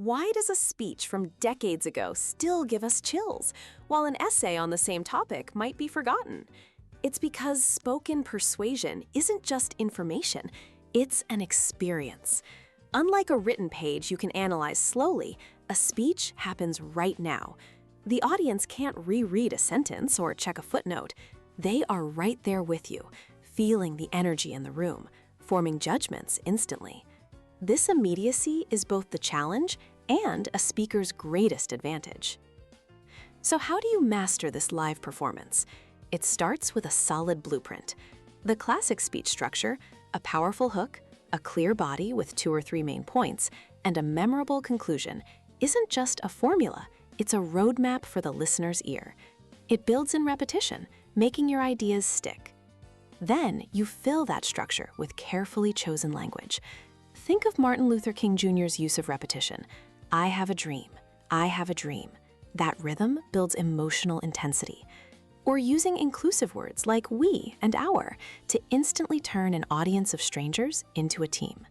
Why does a speech from decades ago still give us chills, while an essay on the same topic might be forgotten? It's because spoken persuasion isn't just information, it's an experience. Unlike a written page you can analyze slowly, a speech happens right now. The audience can't reread a sentence or check a footnote. They are right there with you, feeling the energy in the room, forming judgments instantly. This immediacy is both the challenge and a speaker's greatest advantage. So how do you master this live performance? It starts with a solid blueprint. The classic speech structure, a powerful hook, a clear body with 2 or 3 main points, and a memorable conclusion, isn't just a formula, it's a roadmap for the listener's ear. It builds in repetition, making your ideas stick. Then you fill that structure with carefully chosen language. Think of Martin Luther King Jr.'s use of repetition. I have a dream. I have a dream. That rhythm builds emotional intensity. Or using inclusive words like we and our to instantly turn an audience of strangers into a team.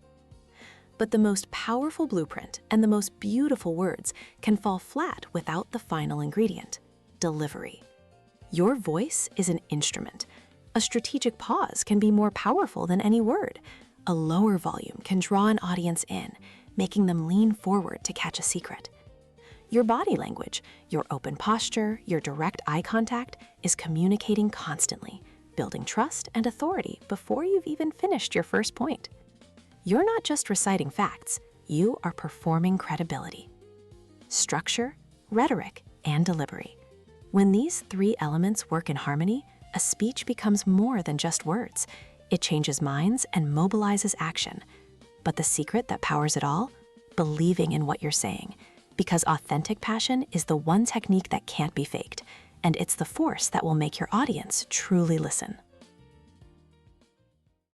But the most powerful blueprint and the most beautiful words can fall flat without the final ingredient, delivery. Your voice is an instrument. A strategic pause can be more powerful than any word. A lower volume can draw an audience in, making them lean forward to catch a secret. Your body language, your open posture, your direct eye contact is communicating constantly, building trust and authority before you've even finished your first point. You're not just reciting facts, you are performing credibility. Structure, rhetoric, and delivery. When these 3 elements work in harmony, a speech becomes more than just words. It changes minds and mobilizes action. But the secret that powers it all? Believing in what you're saying. Because authentic passion is the one technique that can't be faked, and it's the force that will make your audience truly listen.